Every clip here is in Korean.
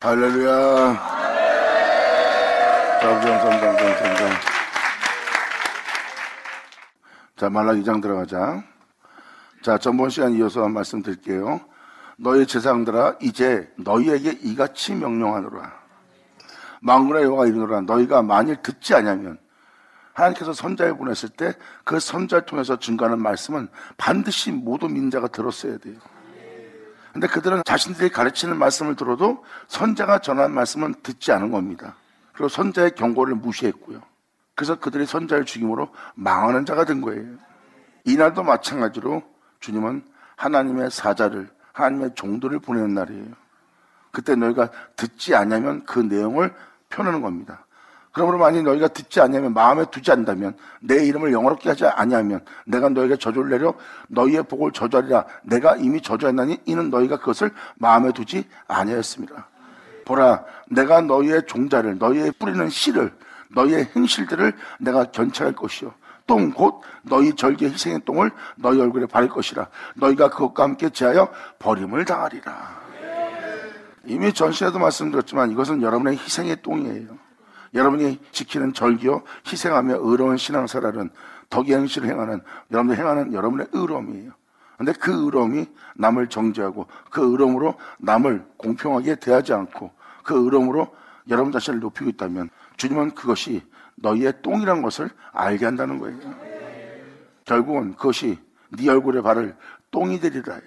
할렐루야. 자, 말라기 2장 들어가자. 자, 전번 시간 이어서 말씀드릴게요. 너희 제사장들아, 이제 너희에게 이같이 명령하노라. 만군의 여호와가 이르노라. 너희가 만일 듣지 아니하면, 하나님께서 선자를 보냈을 때 그 선자를 통해서 증거하는 말씀은 반드시 모든 민자가 들었어야 돼요. 근데 그들은 자신들이 가르치는 말씀을 들어도 선자가 전한 말씀은 듣지 않은 겁니다. 그리고 선자의 경고를 무시했고요. 그래서 그들이 선자를 죽임으로 망하는 자가 된 거예요. 이날도 마찬가지로 주님은 하나님의 사자를, 하나님의 종들을 보내는 날이에요. 그때 너희가 듣지 않으면 그 내용을 표현하는 겁니다. 그러므로 만약 너희가 듣지 않으면, 마음에 두지 않는다면, 내 이름을 영어롭게 하지 아니하면 내가 너희에게 저주를 내려 너희의 복을 저주하리라. 내가 이미 저주했나니 이는 너희가 그것을 마음에 두지 아니하였습니다. 보라, 내가 너희의 종자를, 너희의 뿌리는 씨를, 너희의 행실들을 내가 견책할 것이요, 똥 곧 너희 절개 희생의 똥을 너희 얼굴에 바를 것이라. 너희가 그것과 함께 제하여 버림을 당하리라. 이미 전시에도 말씀드렸지만 이것은 여러분의 희생의 똥이에요. 여러분이 지키는 절기요, 희생하며 의로운 신앙생활은 덕의 행실을 행하는, 여러분들 행하는 여러분의 의로움이에요. 근데 그 의로움이 남을 정죄하고, 그 의로움으로 남을 공평하게 대하지 않고, 그 의로움으로 여러분 자신을 높이고 있다면 주님은 그것이 너희의 똥이란 것을 알게 한다는 거예요. 결국은 그것이 네 얼굴에 바를 똥이 되리라 해요.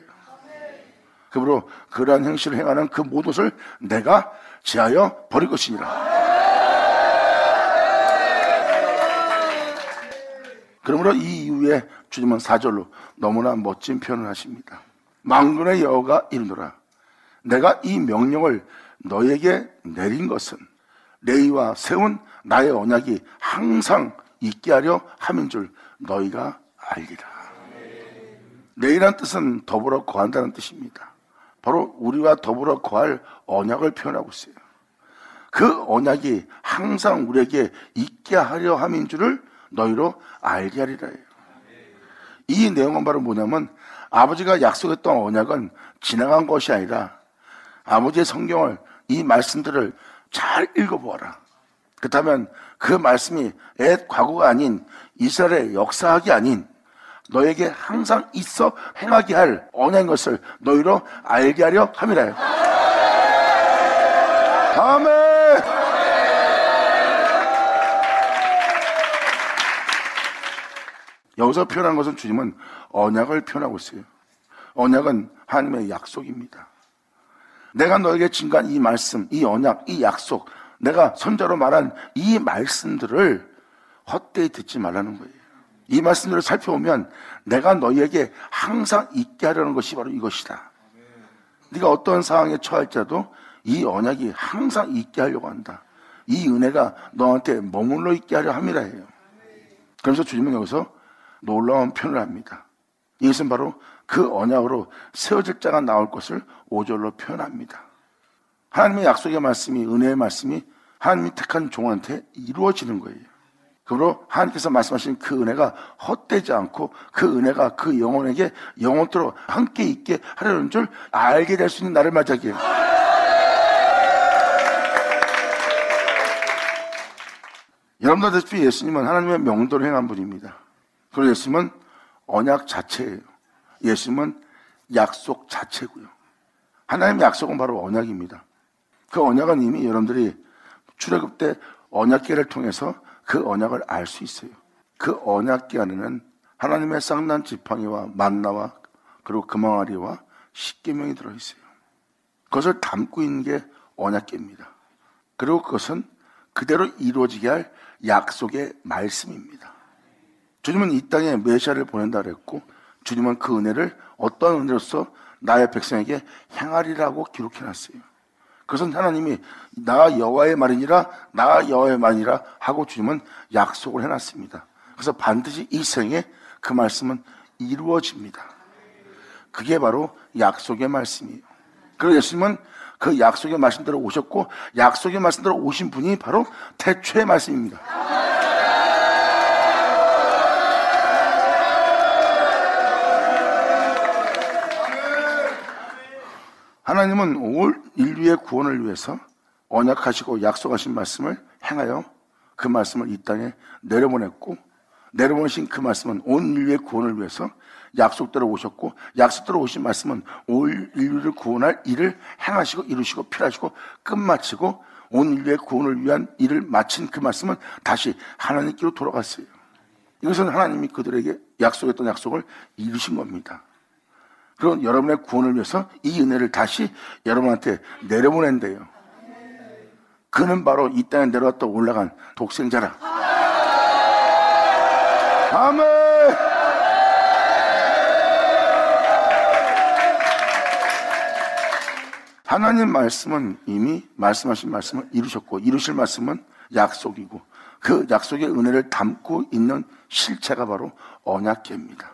그러므로 그러한 행실을 행하는 그 모든 것을 내가 제하여 버릴 것이니라. 그러므로 이 이후에 주님은 4절로 너무나 멋진 표현을 하십니다. 만군의 여호와가 이르노라. 내가 이 명령을 너에게 내린 것은 레위와 세운 나의 언약이 항상 있게 하려 함인 줄 너희가 알리라. 레위란 뜻은 더불어 거한다는 뜻입니다. 바로 우리와 더불어 거할 언약을 표현하고 있어요. 그 언약이 항상 우리에게 있게 하려 함인 줄을 너희로 알게 하리라 해요. 이 내용은 바로 뭐냐면, 아버지가 약속했던 언약은 지나간 것이 아니라 아버지의 성경을, 이 말씀들을 잘 읽어보아라. 그렇다면 그 말씀이 옛 과거가 아닌, 이스라엘의 역사학이 아닌 너에게 항상 있어 행하게 할 언약인 것을 너희로 알게 하려 함이라 해요. 아멘. 여기서 표현한 것은 주님은 언약을 표현하고 있어요. 언약은 하나님의 약속입니다. 내가 너에게 증거한 이 말씀, 이 언약, 이 약속, 내가 선자로 말한 이 말씀들을 헛되이 듣지 말라는 거예요. 이 말씀들을 살펴보면 내가 너희에게 항상 있게 하려는 것이 바로 이것이다. 네가 어떤 상황에 처할지라도 이 언약이 항상 있게 하려고 한다. 이 은혜가 너한테 머물러 있게 하려 함이라 해요. 그래서 주님은 여기서 놀라운 표현을 합니다. 이것은 바로 그 언약으로 세워질 자가 나올 것을 5절로 표현합니다. 하나님의 약속의 말씀이, 은혜의 말씀이 하나님이 택한 종한테 이루어지는 거예요. 그러므로 하나님께서 말씀하신 그 은혜가 헛되지 않고, 그 은혜가 그 영혼에게 영원토록 함께 있게 하려는 줄 알게 될 수 있는 날을 맞이하게 해요. 여러분들 아시다시피 예수님은 하나님의 명도를 행한 분입니다. 그리고 예수님은 언약 자체예요. 예수님은 약속 자체고요. 하나님의 약속은 바로 언약입니다. 그 언약은 이미 여러분들이 출애굽 때 언약궤를 통해서 그 언약을 알 수 있어요. 그 언약궤 안에는 하나님의 쌍난 지팡이와 만나와 그리고 금항아리와 십계명이 들어있어요. 그것을 담고 있는 게 언약궤입니다. 그리고 그것은 그대로 이루어지게 할 약속의 말씀입니다. 주님은 이 땅에 메시아를 보낸다 그랬고, 주님은 그 은혜를 어떤 은혜로서 나의 백성에게 행하리라고 기록해놨어요. 그것은 하나님이 나 여호와의 말이니라, 나 여호와의 말이니라 하고 주님은 약속을 해놨습니다. 그래서 반드시 이 생에 그 말씀은 이루어집니다. 그게 바로 약속의 말씀이에요. 그리고 예수님은 그 약속의 말씀대로 오셨고, 약속의 말씀대로 오신 분이 바로 태초의 말씀입니다. 하나님은 올 인류의 구원을 위해서 언약하시고 약속하신 말씀을 행하여 그 말씀을 이 땅에 내려보냈고, 내려보내신 그 말씀은 온 인류의 구원을 위해서 약속대로 오셨고, 약속대로 오신 말씀은 온 인류를 구원할 일을 행하시고 이루시고 필하시고 끝마치고 온 인류의 구원을 위한 일을 마친 그 말씀은 다시 하나님께로 돌아갔어요. 이것은 하나님이 그들에게 약속했던 약속을 이루신 겁니다. 그럼 여러분의 구원을 위해서 이 은혜를 다시 여러분한테 내려보낸대요. 그는 바로 이 땅에 내려왔다 올라간 독생자라. 아멘. 하나님 말씀은 이미 말씀하신 말씀을 이루셨고, 이루실 말씀은 약속이고, 그 약속의 은혜를 담고 있는 실체가 바로 언약궤입니다.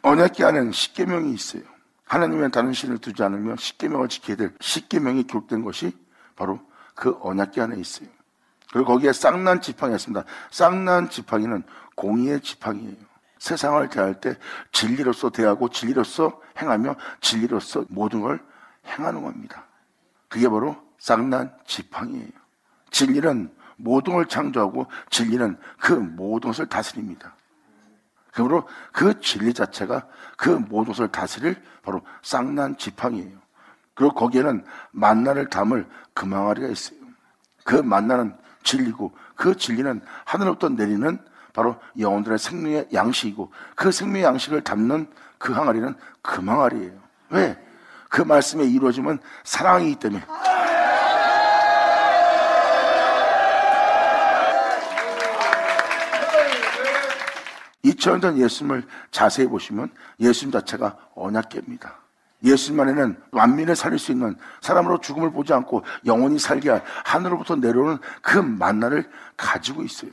언약궤 안에는 십계명이 있어요. 하나님의 다른 신을 두지 않으며 십계명을 지켜야 될 십계명이 기록된 것이 바로 그 언약궤 안에 있어요. 그리고 거기에 쌍난 지팡이가 있습니다. 쌍난 지팡이는 공의의 지팡이에요. 세상을 대할 때 진리로서 대하고 진리로서 행하며 진리로서 모든 걸 행하는 겁니다. 그게 바로 쌍난 지팡이에요. 진리는 모든 걸 창조하고 진리는 그 모든 것을 다스립니다. 그러므로 그 진리 자체가 그 모든 것을 다스릴 바로 쌍난 지팡이에요. 그리고 거기에는 만나를 담을 금항아리가 있어요. 그 만나는 진리고, 그 진리는 하늘로부터 내리는 바로 영혼들의 생명의 양식이고, 그 생명의 양식을 담는 그 항아리는 금항아리예요. 왜? 그 말씀의 이루어짐은 사랑이기 때문에. 2000년 전 예수님을 자세히 보시면 예수님 자체가 언약궤입니다. 예수님 안에는 만민을 살릴 수 있는, 사람으로 죽음을 보지 않고 영원히 살게 할 하늘로부터 내려오는 그 만나를 가지고 있어요.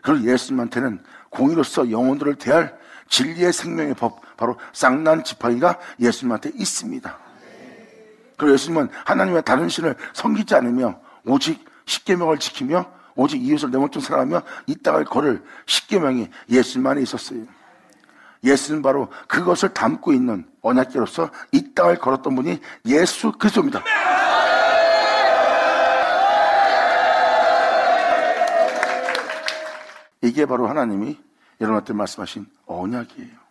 그리고 예수님한테는 공의로서 영혼들을 대할 진리의 생명의 법, 바로 쌍난 지팡이가 예수님한테 있습니다. 그리고 예수님은 하나님의 다른 신을 섬기지 않으며 오직 십계명을 지키며 오직 이웃을 내 몸처럼 사랑하며 이 땅을 걸을 십계명이 예수님 안에 있었어요. 예수는 바로 그것을 담고 있는 언약궤로서 이 땅을 걸었던 분이 예수 그리스도입니다. 이게 바로 하나님이 여러분한테 말씀하신 언약이에요.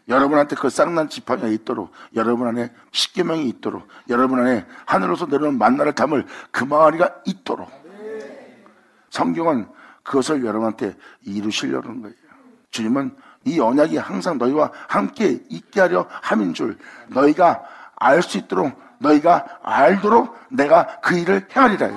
여러분한테 그 쌍난 지팡이가 있도록, 여러분 안에 십계명이 있도록, 여러분 안에 하늘로서 내려오는 만나를 담을 금항아리가 있도록, 성경은 그것을 여러분한테 이루시려는 거예요. 주님은 이 언약이 항상 너희와 함께 있게 하려 함인 줄 너희가 알 수 있도록, 너희가 알도록 내가 그 일을 행하리라.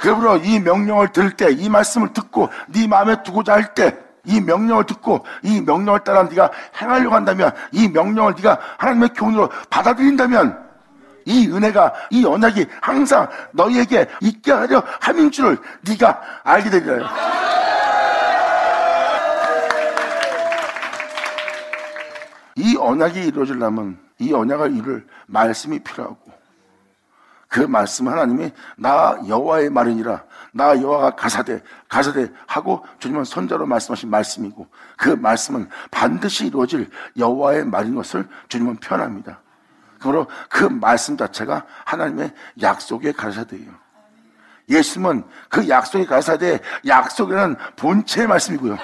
그러므로 이 명령을 들을 때, 이 말씀을 듣고 네 마음에 두고자 할 때, 이 명령을 듣고 이 명령을 따라 네가 행하려고 한다면, 이 명령을 네가 하나님의 교훈으로 받아들인다면, 이 은혜가, 이 언약이 항상 너희에게 있게 하려 함인 줄을 네가 알게 되리라. 이 언약이 이루어지려면 이 언약을 이룰 말씀이 필요하고, 그 말씀 하나님이 나 여호와의 말이니라, 나 여호와가 가사대 하고 주님은 선자로 말씀하신 말씀이고, 그 말씀은 반드시 이루어질 여호와의 말인 것을 주님은 표현합니다. 그러므로 그 말씀 자체가 하나님의 약속의 가사대예요. 예수님은 그 약속의 가사대의 약속이라는 본체의 말씀이고요.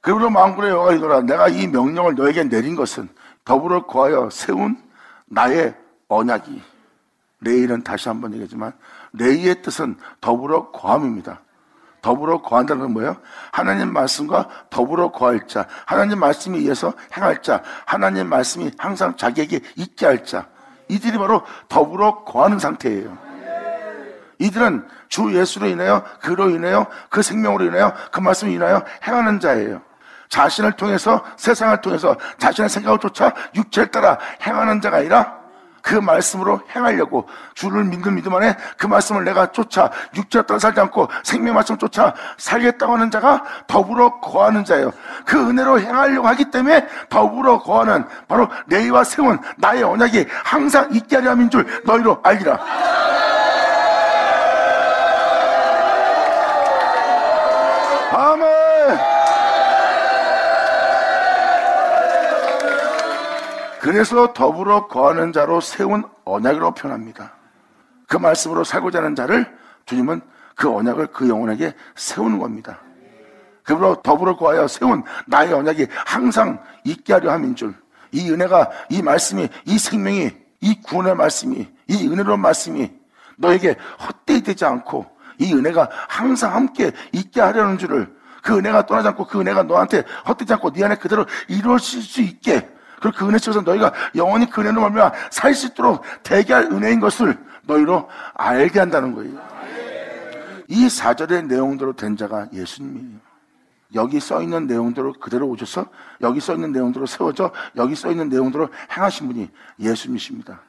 그러므로 만군의 여호와가 이르노라, 내가 이 명령을 너에게 내린 것은 더불어 거하여 세운 나의 언약이. 레이는 다시 한번 얘기하지만 레이의 뜻은 더불어 거함입니다. 더불어 거한다는 건 뭐예요? 하나님 말씀과 더불어 거할 자, 하나님 말씀에 의해서 행할 자, 하나님 말씀이 항상 자기에게 있게 할 자, 이들이 바로 더불어 거하는 상태예요. 이들은 주 예수로 인하여, 그로 인하여, 그 생명으로 인하여, 그 말씀으로 인하여 행하는 자예요. 자신을 통해서, 세상을 통해서 자신의 생각을 쫓아 육체를 따라 행하는 자가 아니라 그 말씀으로 행하려고, 주를 믿는 믿음 안에 그 말씀을 내가 쫓아 육체를 따라 살지 않고 생명의 말씀을 쫓아 살겠다고 하는 자가 더불어 거하는 자예요. 그 은혜로 행하려고 하기 때문에 더불어 거하는 바로 내와 세운 나의 언약이 항상 있게 하려 함인 줄 너희로 알리라. 그래서 더불어 거하는 자로 세운 언약으로 표현합니다. 그 말씀으로 살고자 하는 자를 주님은 그 언약을 그 영혼에게 세우는 겁니다. 그러므로 더불어 거하여 세운 나의 언약이 항상 있게 하려 함인 줄, 이 은혜가, 이 말씀이, 이 생명이, 이 구원의 말씀이, 이 은혜로운 말씀이 너에게 헛되이 되지 않고 이 은혜가 항상 함께 있게 하려는 줄을, 그 은혜가 떠나지 않고 그 은혜가 너한테 헛되지 않고 네 안에 그대로 이루어질 수 있게, 그리고 그 은혜 속에서 너희가 영원히 그 은혜로 말미암아 살 수 있도록 되게 할 은혜인 것을 너희로 알게 한다는 거예요. 이 4절의 내용대로 된 자가 예수님이에요. 여기 써있는 내용대로 그대로 오셔서 여기 써있는 내용대로 세워져 여기 써있는 내용대로 행하신 분이 예수님이십니다.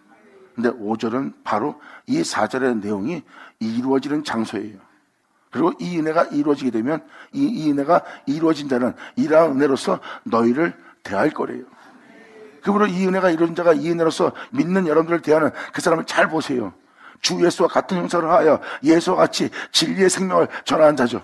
근데 5절은 바로 이 4절의 내용이 이루어지는 장소예요. 그리고 이 은혜가 이루어지게 되면 이 은혜가 이루어진 자는 이러한 은혜로서 너희를 대할 거래요. 그러므로 이 은혜가 이루어진 자가 이 은혜로서 믿는 여러분들을 대하는 그 사람을 잘 보세요. 주 예수와 같은 형상을 하여 예수와 같이 진리의 생명을 전하는 자죠.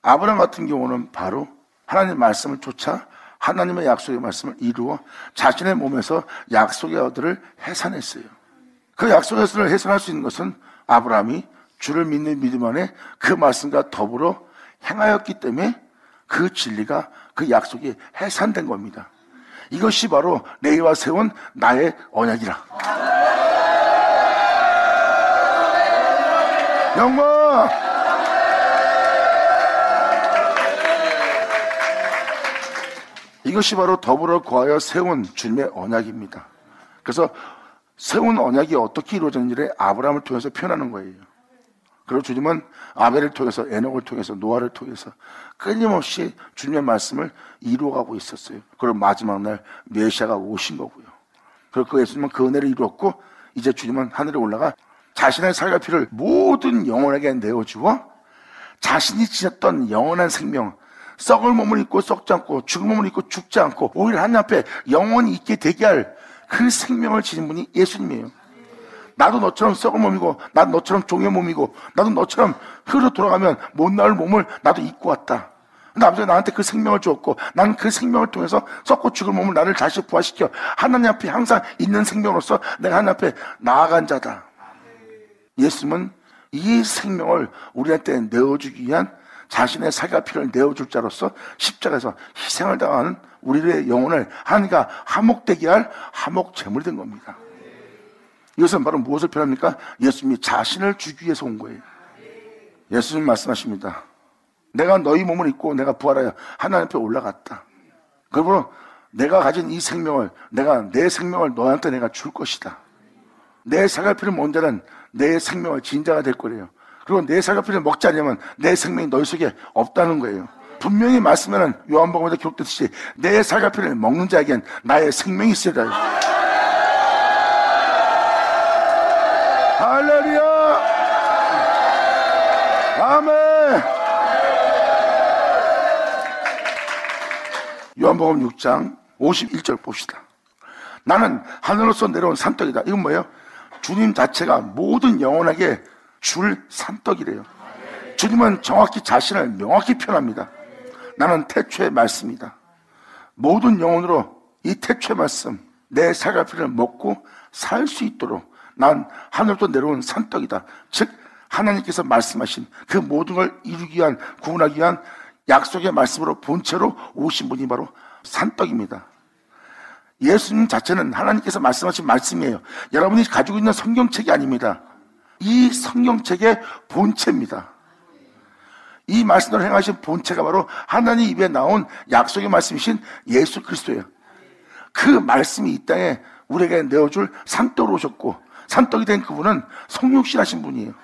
아브라함 같은 경우는 바로 하나님의 말씀을 쫓아 하나님의 약속의 말씀을 이루어 자신의 몸에서 약속의 어들을 해산했어요. 그 약속의 어들을 해산할 수 있는 것은 아브라함이 주를 믿는 믿음 안에 그 말씀과 더불어 행하였기 때문에 그 진리가, 그 약속이 해산된 겁니다. 이것이 바로 너희와 세운 나의 언약이라. 영광! 이것이 바로 더불어 거하여 세운 주님의 언약입니다. 그래서 세운 언약이 어떻게 이루어졌는지를 아브라함을 통해서 표현하는 거예요. 그리고 주님은 아벨을 통해서, 에녹을 통해서, 노아를 통해서 끊임없이 주님의 말씀을 이루어가고 있었어요. 그리고 마지막 날 메시아가 오신 거고요. 그리고 그 예수님은 그 은혜를 이루었고, 이제 주님은 하늘에 올라가 자신의 살갈 피를 모든 영혼에게 내어주어 자신이 지녔던 영원한 생명, 썩을 몸을 입고 썩지 않고 죽을 몸을 입고 죽지 않고 오히려 하나님 앞에 영원히 있게 되게 할 그 생명을 지닌 분이 예수님이에요. 나도 너처럼 썩을 몸이고, 나도 너처럼 종의 몸이고, 나도 너처럼 흙으로 돌아가면 못 나올 몸을 나도 입고 왔다. 근데 아버지가 나한테 그 생명을 주었고, 나는 그 생명을 통해서 썩고 죽을 몸을 나를 다시 부활시켜 하나님 앞에 항상 있는 생명으로서 내가 하나님 앞에 나아간 자다. 예수님은 이 생명을 우리한테 내어주기 위한 자신의 살과 피를 내어줄 자로서 십자가에서 희생을 당하는 우리의 영혼을 하나님과 화목되게 할 화목 제물이 된 겁니다. 이것은 바로 무엇을 표현합니까? 예수님이 자신을 주기 위해서 온 거예요. 예수님 말씀하십니다. 내가 너희 몸을 입고 내가 부활하여 하나님 앞에 올라갔다. 그러므로 내가 가진 이 생명을, 내 생명을 너한테 내가 줄 것이다. 내 살갈피를 먹은 자는 내 생명을 지닌 자가 될 거래요. 그리고 내 살갈피를 먹지 않으면 내 생명이 너희 속에 없다는 거예요. 분명히 말씀에는 요한복음에 기록됐듯이 내 살갈피를 먹는 자에겐 나의 생명이 있어야 돼. 할렐루야! 아멘! 요한복음 6장 51절 봅시다. 나는 하늘로서 내려온 산떡이다. 이건 뭐예요? 주님 자체가 모든 영혼에게 줄 산떡이래요. 주님은 정확히 자신을 명확히 표현합니다. 나는 태초의 말씀이다. 모든 영혼으로 이 태초의 말씀, 내 살갈피를 먹고 살 수 있도록 난 하늘부터 내려온 산떡이다. 즉 하나님께서 말씀하신 그 모든 걸 이루기 위한, 구원하기 위한 약속의 말씀으로 본체로 오신 분이 바로 산떡입니다. 예수님 자체는 하나님께서 말씀하신 말씀이에요. 여러분이 가지고 있는 성경책이 아닙니다. 이 성경책의 본체입니다. 이 말씀을 행하신 본체가 바로 하나님 입에 나온 약속의 말씀이신 예수 그리스도예요. 그 말씀이 이 땅에 우리에게 내어줄 산떡으로 오셨고, 산떡이 된 그분은 성육신하신 분이에요.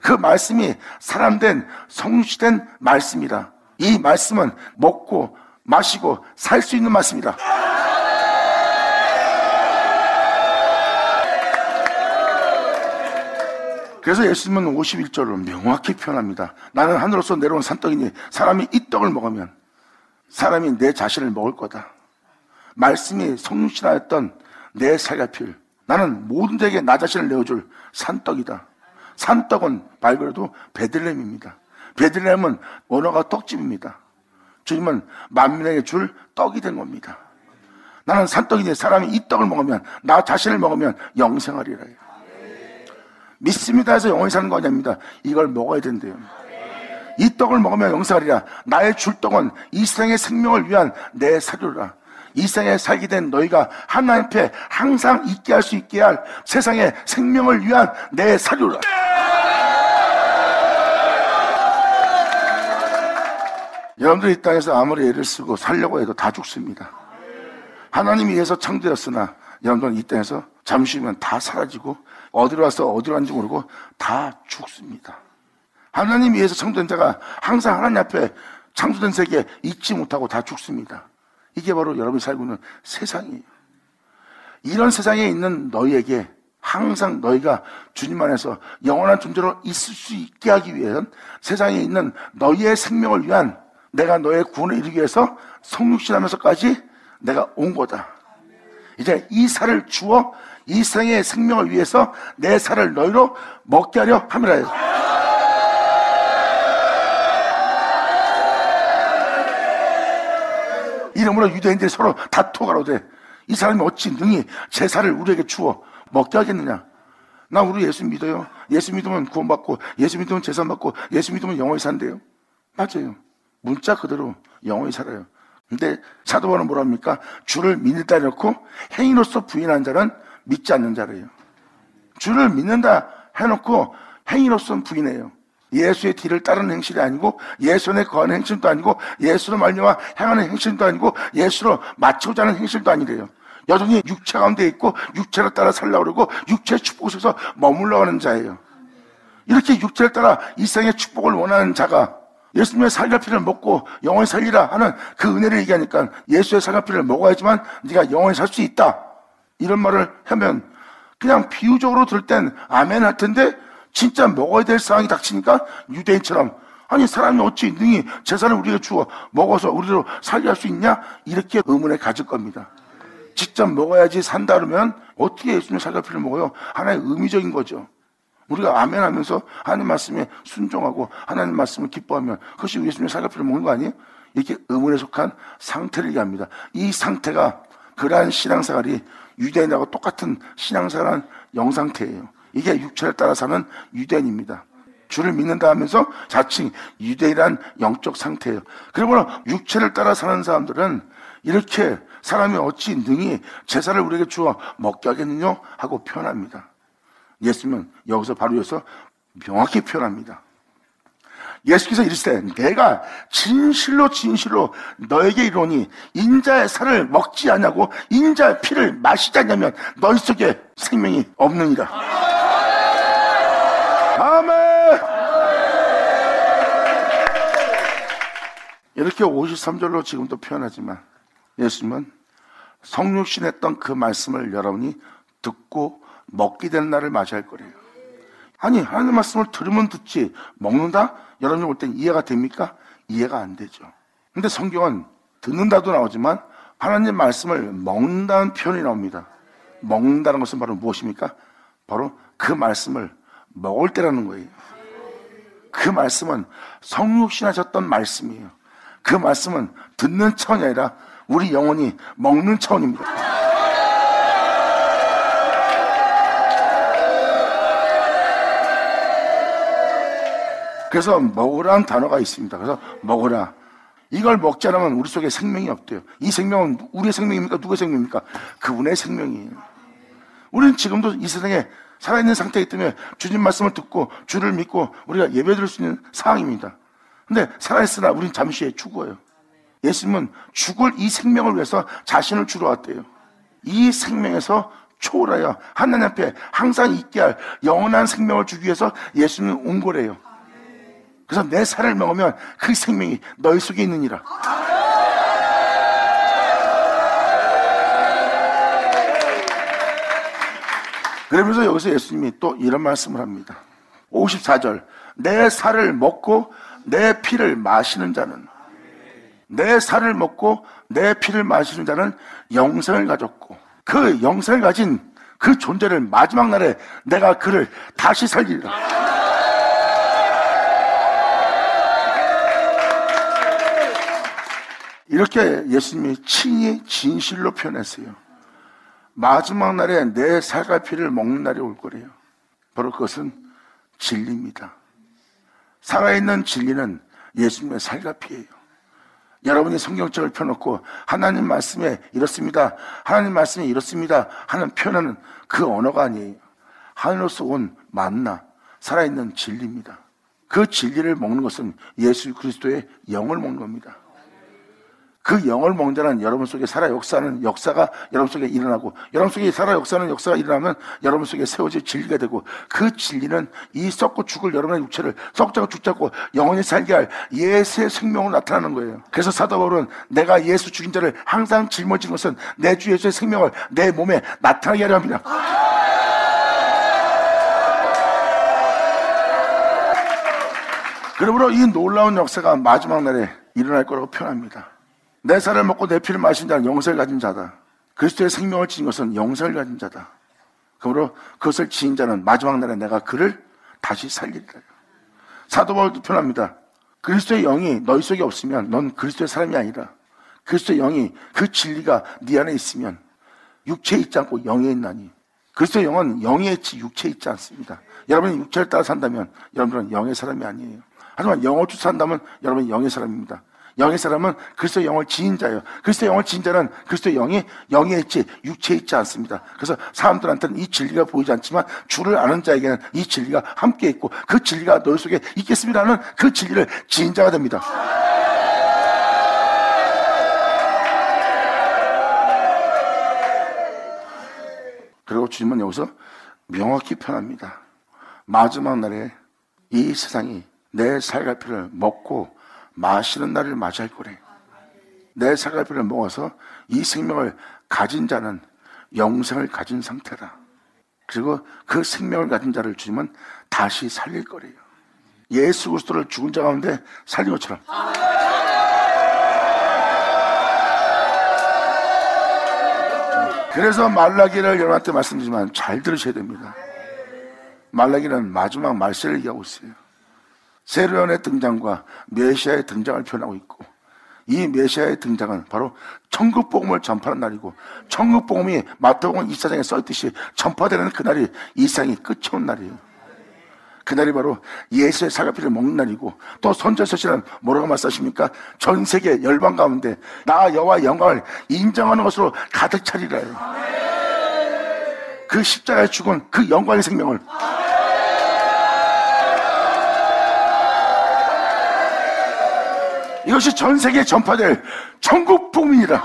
그 말씀이 사람된, 성육신된 말씀이라. 이 말씀은 먹고 마시고 살 수 있는 말씀이다. 그래서 예수님은 51절로 명확히 표현합니다. 나는 하늘로서 내려온 산떡이니 사람이 이 떡을 먹으면 사람이 내 자신을 먹을 거다. 말씀이 성육신하였던 내 살갈피를 나는 모든 자에게 나 자신을 내어줄 산떡이다. 산떡은 말 그대로 베들레헴입니다. 베들레헴은 언어가 떡집입니다. 주님은 만민에게 줄 떡이 된 겁니다. 나는 산떡이니 사람이 이 떡을 먹으면, 나 자신을 먹으면 영생하리라. 믿습니다 해서 영원히 사는 거 아닙니다. 이걸 먹어야 된대요. 이 떡을 먹으면 영생하리라. 나의 줄 떡은 이 세상의 생명을 위한 내 사료라. 이 세상에 살게 된 너희가 하나님 앞에 항상 있게 할 수 있게 할 세상의 생명을 위한 내 사료라. 여러분들 이 땅에서 아무리 애를 쓰고 살려고 해도 다 죽습니다. 하나님이 위해서 창조였으나 여러분들은 이 땅에서 잠시면 다 사라지고 어디로 와서 어디로 간지 모르고 다 죽습니다. 하나님 위해서 창조된 자가 항상 하나님 앞에 창조된 세계에 있지 못하고 다 죽습니다. 이게 바로 여러분이 살고 있는 세상이에요. 이런 세상에 있는 너희에게 항상 너희가 주님 안에서 영원한 존재로 있을 수 있게 하기 위해서는 세상에 있는 너희의 생명을 위한 내가 너의 구원을 이루기 위해서 성육신하면서까지 내가 온 거다. 이제 이 살을 주어 이 세상의 생명을 위해서 내 살을 너희로 먹게 하려 함이라. 이러므로 유대인들이 서로 다투가로되 이 사람이 어찌 능히 제 살을 우리에게 주어 먹게 하겠느냐. 나 우리 예수 믿어요. 예수 믿으면 구원받고 예수 믿으면 재산받고 예수 믿으면 영원히 산대요. 맞아요. 문자 그대로 영원히 살아요. 근데 사도 바울은 뭐라 합니까? 주를 믿는다 해놓고 행위로서 부인한 자는 믿지 않는 자래요. 주를 믿는다 해놓고 행위로서는 부인해요. 예수의 뒤를 따르는 행실이 아니고 예수에 거하는 행실도 아니고 예수로 말미암아 행하는 행실도 아니고 예수로 맞추고자 하는 행실도 아니래요. 여전히 육체 가운데 있고 육체를 따라 살려고 그러고 육체의 축복 속에서 머물러 가는 자예요. 이렇게 육체를 따라 이 세상의 축복을 원하는 자가 예수님의 살갑이를 먹고 영원히 살리라 하는 그 은혜를 얘기하니까 예수의 살갑이를 먹어야지만 네가 영원히 살 수 있다 이런 말을 하면 그냥 비유적으로 들을 땐 아멘 할 텐데 진짜 먹어야 될 상황이 닥치니까 유대인처럼 아니 사람이 어찌 능히 제사를 우리에게 주어 먹어서 우리로 살게 할 수 있냐 이렇게 의문을 가질 겁니다. 직접 먹어야지 산다 그러면 어떻게 예수님의 살갑이를 먹어요? 하나의 의미적인 거죠. 우리가 아멘 하면서 하나님 말씀에 순종하고 하나님 말씀을 기뻐하면 그것이 예수님의 살갑이를 먹는 거 아니에요? 이렇게 의문에 속한 상태를 얘기합니다. 이 상태가 그러한 신앙생활이 유대인하고 똑같은 신앙생활한 영상태예요. 이게 육체를 따라 사는 유대인입니다. 주를 믿는다 하면서 자칭 유대인이란 영적 상태예요. 그러므로 육체를 따라 사는 사람들은 이렇게 사람이 어찌 능히 제사를 우리에게 주어 먹게 하겠느냐 하고 표현합니다. 예수님은 여기서 바로 이어서 명확히 표현합니다. 예수께서 이르시되 내가 진실로 진실로 너에게 이르노니 인자의 살을 먹지 않냐고 인자의 피를 마시지 않냐면 너희 속에 생명이 없느니라. 아멘. 이렇게 53절로 지금도 표현하지만 예수님은 성육신했던 그 말씀을 여러분이 듣고 먹게 되는 날을 맞이할 거래요. 아니 하나님 말씀을 들으면 듣지 먹는다? 여러분이 볼 땐 이해가 됩니까? 이해가 안 되죠. 근데 성경은 듣는다도 나오지만 하나님 말씀을 먹는다는 표현이 나옵니다. 먹는다는 것은 바로 무엇입니까? 바로 그 말씀을 먹을 때라는 거예요. 그 말씀은 성육신하셨던 말씀이에요. 그 말씀은 듣는 차원이 아니라 우리 영혼이 먹는 차원입니다. 그래서 먹으라는 단어가 있습니다. 그래서 먹으라. 이걸 먹지 않으면 우리 속에 생명이 없대요. 이 생명은 우리의 생명입니까? 누구의 생명입니까? 그분의 생명이에요. 우리는 지금도 이 세상에 살아있는 상태이기 때문에 주님 말씀을 듣고 주를 믿고 우리가 예배드릴 수 있는 상황입니다. 근데 살아있으나 우리는 잠시 후에 죽어요. 예수님은 죽을 이 생명을 위해서 자신을 주러 왔대요. 이 생명에서 초월하여 하나님 앞에 항상 있게 할 영원한 생명을 주기 위해서 예수님은 온 거래요. 그래서 내 살을 먹으면 그 생명이 너희 속에 있느니라. 그러면서 여기서 예수님이 또 이런 말씀을 합니다. 54절 내 살을 먹고 내 피를 마시는 자는 내 살을 먹고 내 피를 마시는 자는 영생을 가졌고 그 영생을 가진 그 존재를 마지막 날에 내가 그를 다시 살리리라. 이렇게 예수님이 친히 진실로 표현했어요. 마지막 날에 내 살갈피를 먹는 날이 올 거래요. 바로 그것은 진리입니다. 살아있는 진리는 예수님의 살갈피예요. 여러분이 성경책을 펴놓고 하나님 말씀에 이렇습니다, 하나님 말씀에 이렇습니다 하는 표현은 그 언어가 아니에요. 하늘로서 온 만나, 살아있는 진리입니다. 그 진리를 먹는 것은 예수 그리스도의 영을 먹는 겁니다. 그 영을 먹는 자는 여러분 속에 살아 역사하는 역사가 여러분 속에 일어나고, 여러분 속에 살아 역사하는 역사가 일어나면 여러분 속에 세워질 진리가 되고, 그 진리는 이 썩고 죽을 여러분의 육체를 썩자고 죽자고 영원히 살게 할 예수의 생명으로 나타나는 거예요. 그래서 사도 바울은 내가 예수 죽인 자를 항상 짊어진 것은 내 주 예수의 생명을 내 몸에 나타나게 하려 합니다. 그러므로 이 놀라운 역사가 마지막 날에 일어날 거라고 표현합니다. 내 살을 먹고 내 피를 마신 자는 영생을 가진 자다. 그리스도의 생명을 지닌 것은 영생을 가진 자다. 그러므로 그것을 지닌 자는 마지막 날에 내가 그를 다시 살리리라. 사도 바울도 표현합니다. 그리스도의 영이 너희 속에 없으면 넌 그리스도의 사람이 아니라, 그리스도의 영이, 그 진리가 네 안에 있으면 육체에 있지 않고 영에 있나니. 그리스도의 영은 영에 있지 육체에 있지 않습니다. 여러분이 육체를 따라 산다면 여러분은 영의 사람이 아니에요. 하지만 영을 쫓아 산다면 여러분은 영의 사람입니다. 영의 사람은 그리스도의 영을 지닌 자예요. 그리스도의 영을 지닌 자는 그리스도의 영이 영에 있지 육체에 있지 않습니다. 그래서 사람들한테는 이 진리가 보이지 않지만 주를 아는 자에게는 이 진리가 함께 있고, 그 진리가 너희 속에 있겠습니다는 그 진리를 지닌 자가 됩니다. 그리고 주님은 여기서 명확히 표현합니다. 마지막 날에 이 세상이 내 살갈피를 먹고 마시는 날을 맞이할 거래. 내 살갈피를 먹어서 이 생명을 가진 자는 영생을 가진 상태다. 그리고 그 생명을 가진 자를 주님은 다시 살릴 거래요. 예수 그리스도를 죽은 자 가운데 살린 것처럼. 그래서 말라기를 여러분한테 말씀드리지만 잘 들으셔야 됩니다. 말라기는 마지막 말세를 얘기하고 있어요. 세례요한의 등장과 메시아의 등장을 표현하고 있고, 이 메시아의 등장은 바로 천국복음을 전파하는 날이고, 천국복음이 마태복음 24장에 써있듯이 전파되는 그날이 이 세상이 끝이 온 날이에요. 그날이 바로 예수의 살갈피를 먹는 날이고, 또 선지서시는 뭐라고 말씀하십니까? 전 세계 열방 가운데 나 여호와의 영광을 인정하는 것으로 가득 차리라요. 그 십자가에 죽은 그 영광의 생명을, 이것이 전 세계에 전파될 천국 복음이니라.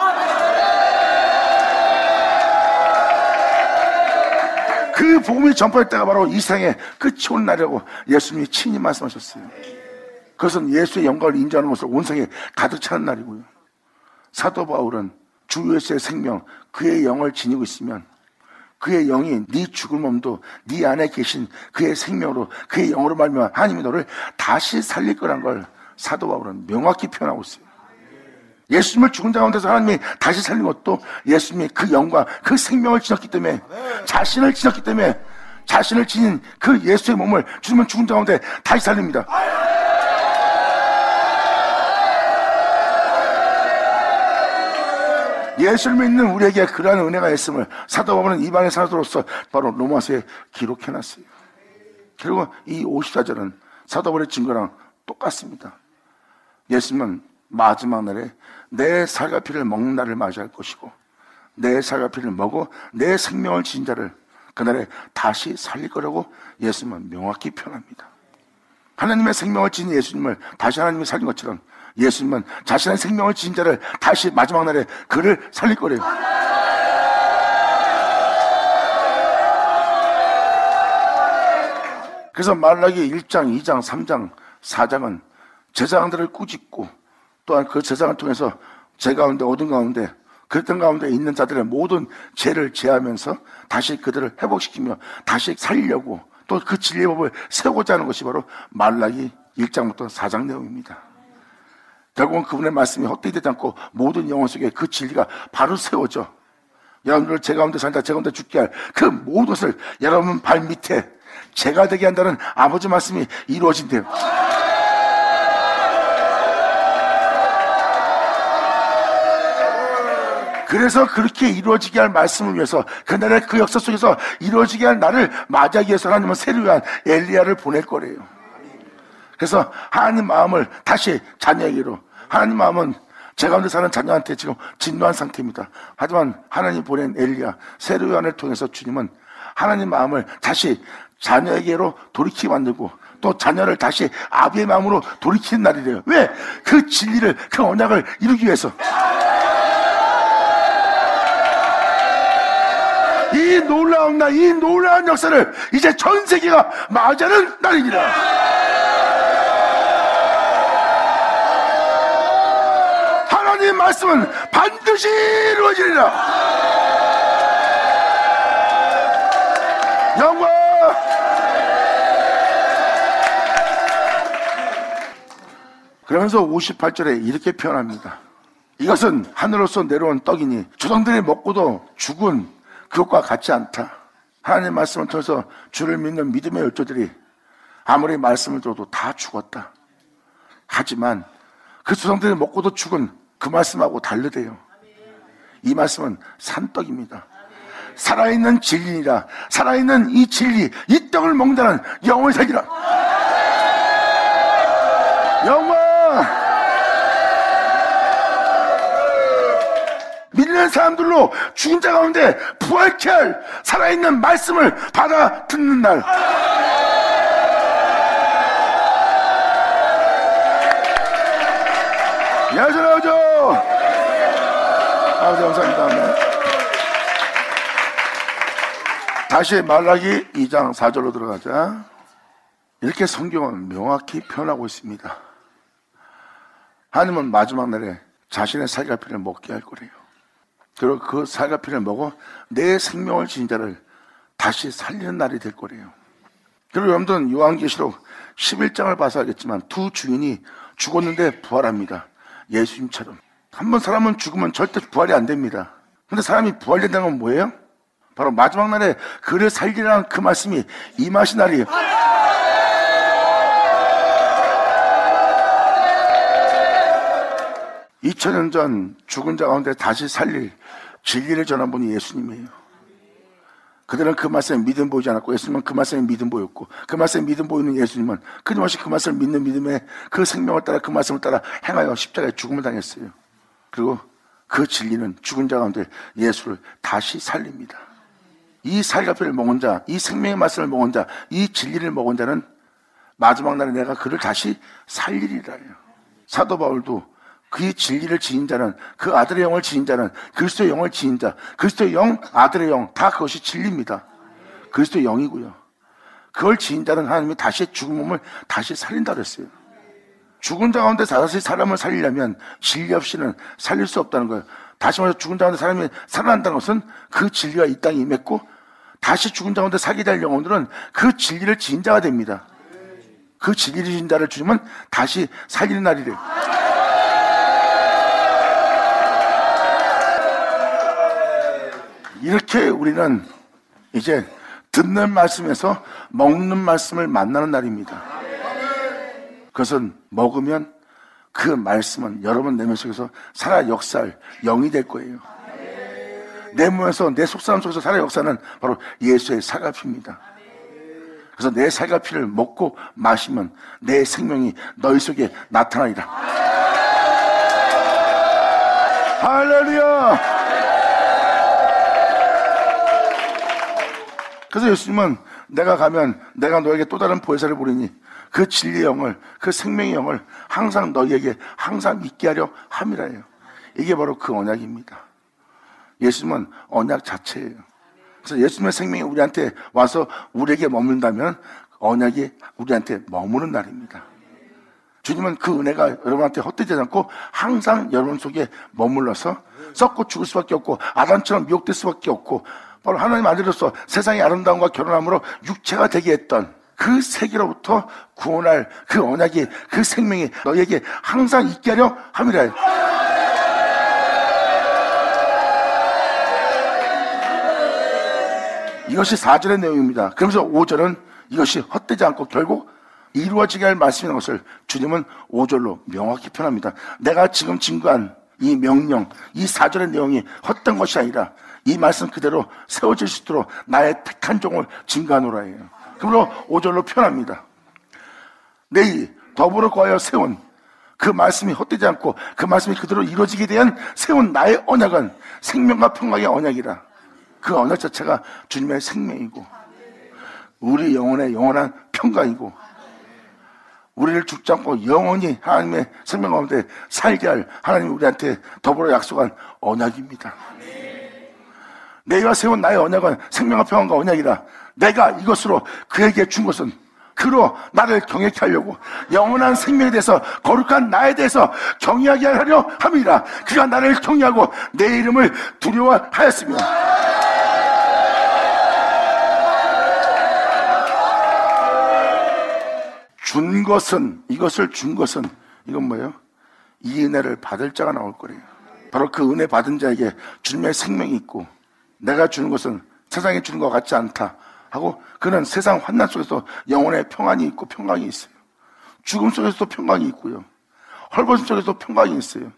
그 복음이 전파될 때가 바로 이 세상의 끝이 온 날이라고 예수님이 친히 말씀하셨어요. 그것은 예수의 영광을 인정하는 것으로 온 세상에 가득 차는 날이고요. 사도 바울은 주 예수의 생명, 그의 영을 지니고 있으면 그의 영이 네 죽을 몸도 네 안에 계신 그의 생명으로, 그의 영으로 말미암아 하나님이 너를 다시 살릴 거란 걸 사도 바울은 명확히 표현하고 있어요. 예수님을 죽은 자 가운데서 하나님이 다시 살린 것도 예수님이 그 영광, 그 생명을 지녔기 때문에, 자신을 지녔기 때문에, 자신을 지닌 그 예수의 몸을 주님은 죽은 자 가운데 다시 살립니다. 예수를 믿는 우리에게 그러한 은혜가 있음을 사도 바울은 이방의 사도로서 바로 로마서에 기록해놨어요. 그리고 이 54절은 사도 바울의 증거랑 똑같습니다. 예수님은 마지막 날에 내 살갈피를 먹는 날을 맞이할 것이고, 내 살갈피를 먹어 내 생명을 지닌 자를 그날에 다시 살릴 거라고 예수님은 명확히 표현합니다. 하나님의 생명을 지닌 예수님을 다시 하나님이 살린 것처럼 예수님은 자신의 생명을 지닌 자를 다시 마지막 날에 그를 살릴 거래요. 그래서 말라기 1장, 2장, 3장, 4장은 제사장들을 꾸짖고, 또한 그 제사장을 통해서 제 가운데, 어둠 가운데, 그랬던 가운데 있는 자들의 모든 죄를 제하면서 다시 그들을 회복시키며 다시 살리려고 또 그 진리의 법을 세우고자 하는 것이 바로 말라기 1장부터 4장 내용입니다. 결국은 그분의 말씀이 헛되이 되지 않고 모든 영혼 속에 그 진리가 바로 세워져 여러분들 제 가운데 산다, 제 가운데 죽게 할 그 모든 것을 여러분 발 밑에 제가 되게 한다는 아버지 말씀이 이루어진대요. 그래서 그렇게 이루어지게 할 말씀을 위해서 그날의 그 역사 속에서 이루어지게 할 나를 맞이하기 위해서 하나님은 새로 위한 엘리야를 보낼 거래요. 그래서 하나님 마음을 다시 자녀에게로, 하나님 마음은 제 가운데 사는 자녀한테 지금 진노한 상태입니다. 하지만 하나님 보낸 엘리야 새로 위한을 통해서 주님은 하나님 마음을 다시 자녀에게로 돌이키게 만들고 또 자녀를 다시 아비의 마음으로 돌이키는 날이래요. 왜? 그 진리를, 그 언약을 이루기 위해서. 이 놀라운 날, 이 놀라운 역사를 이제 전 세계가 맞이하는 날입니다. 하나님의 말씀은 반드시 이루어지리라. 영광. 그러면서 58절에 이렇게 표현합니다. 이것은 하늘로서 내려온 떡이니 조상들이 먹고도 죽은 그것과 같지 않다. 하나님의 말씀을 통해서 주를 믿는 믿음의 열조들이 아무리 말씀을 들어도 다 죽었다. 하지만 그 조상들이 먹고도 죽은 그 말씀하고 다르대요. 이 말씀은 산떡입니다. 살아있는 진리니라. 살아있는 이 진리, 이 떡을 먹는 자는 영원히 살리라. 영원. 믿는 사람들로 죽은 자 가운데 부활케 할 살아있는 말씀을 받아 듣는 날. 야전하죠. 아버지 감사합니다. 다시 말라기 2장 4절로 들어가자. 이렇게 성경은 명확히 표현하고 있습니다. 하나님은 마지막 날에 자신의 살갑이를 먹게 할 거래요. 그리고 그 살갑이를 먹어 내 생명을 지닌 자를 다시 살리는 날이 될 거래요. 그리고 여러분들은 요한계시록 11장을 봐서 알겠지만 두 주인이 죽었는데 부활합니다. 예수님처럼. 한번 사람은 죽으면 절대 부활이 안 됩니다. 근데 사람이 부활된다는 건 뭐예요? 바로 마지막 날에 그를 살리라는 그 말씀이 임하신 날이에요. 2000년 전 죽은 자 가운데 다시 살릴 진리를 전한 분이 예수님이에요. 그들은 그 말씀에 믿음 보이지 않았고 예수님은 그 말씀에 믿음 보였고 그 말씀에 믿음 보이는 예수님은 끊임없이 그 말씀을 믿는 믿음에 그 생명을 따라 그 말씀을 따라 행하여 십자가에 죽음을 당했어요. 그리고 그 진리는 죽은 자 가운데 예수를 다시 살립니다. 이 살갑이를 먹은 자, 이 생명의 말씀을 먹은 자, 이 진리를 먹은 자는 마지막 날에 내가 그를 다시 살리리라 해요. 사도 바울도 그 진리를 지닌 자는, 그 아들의 영을 지닌 자는, 그리스도의 영을 지닌 자, 그리스도의 영, 아들의 영, 다 그것이 진리입니다. 그리스도의 영이고요. 그걸 지닌 자는 하나님이 다시 죽은 몸을 다시 살린다 그랬어요. 죽은 자 가운데 다시 사람을 살리려면 진리 없이는 살릴 수 없다는 거예요. 다시 말해서 죽은 자 가운데 사람이 살아난다는 것은 그 진리가 이 땅에 임했고 다시 죽은 자 가운데 살게 될 영혼들은 그 진리를 지닌 자가 됩니다. 그 진리를 지닌 자를 주님은 다시 살리는 날이래요. 이렇게 우리는 이제 듣는 말씀에서 먹는 말씀을 만나는 날입니다. 그것은 먹으면 그 말씀은 여러분 내면 속에서 살아 역사할 영이 될 거예요. 내 몸에서 내 속사람 속에서 살아 역사는 바로 예수의 살갑입니다. 그래서 내 살갑이를 먹고 마시면 내 생명이 너희 속에 나타나리라. 할렐루야. 그래서 예수님은 내가 가면 내가 너에게 또 다른 보혜사를 보리니 그 진리의 영을, 그 생명의 영을 항상 너희에게 항상 있게 하려 함이라 해요. 이게 바로 그 언약입니다. 예수님은 언약 자체예요. 그래서 예수님의 생명이 우리한테 와서 우리에게 머문다면 언약이 우리한테 머무는 날입니다. 주님은 그 은혜가 여러분한테 헛되지 않고 항상 여러분 속에 머물러서 썩고 죽을 수밖에 없고 아담처럼 미혹될 수밖에 없고 바로 하나님 아들로서 세상의 아름다움과 결혼함으로 육체가 되게 했던 그 세계로부터 구원할 그 언약이, 그 생명이 너희에게 항상 있게 하려 함이라. 이것이 4절의 내용입니다. 그러면서 5절은 이것이 헛되지 않고 결국 이루어지게 할 말씀이라는 것을 주님은 5절로 명확히 표현합니다. 내가 지금 증거한 이 명령, 이 4절의 내용이 헛된 것이 아니라 이 말씀 그대로 세워질 수 있도록 나의 택한 종을 증거하노라예요. 그러므로 5절로 표현합니다. 내일 더불어 거하여 세운 그 말씀이 헛되지 않고 그 말씀이 그대로 이루어지게 대한 세운 나의 언약은 생명과 평강의 언약이라. 그 언약 자체가 주님의 생명이고 우리 영혼의 영원한 평강이고 우리를 죽지 않고 영원히 하나님의 생명 가운데 살게 할 하나님이 우리한테 더불어 약속한 언약입니다. 내가 세운 나의 언약은 생명과 평강과 언약이라. 내가 이것으로 그에게 준 것은 그로 나를 경외케 하려고 영원한 생명에 대해서 거룩한 나에 대해서 경외하게 하려 함이라. 그가 나를 경외하고 내 이름을 두려워하였으며 준 것은, 이것을 준 것은 이건 뭐예요? 이 은혜를 받을 자가 나올 거래요. 바로 그 은혜 받은 자에게 주님의 생명이 있고 내가 주는 것은 세상에 주는 것 같지 않다 하고 그는 세상 환난 속에서 영혼의 평안이 있고 평강이 있어요. 죽음 속에서도 평강이 있고요. 헐벗은 속에서도 평강이 있어요.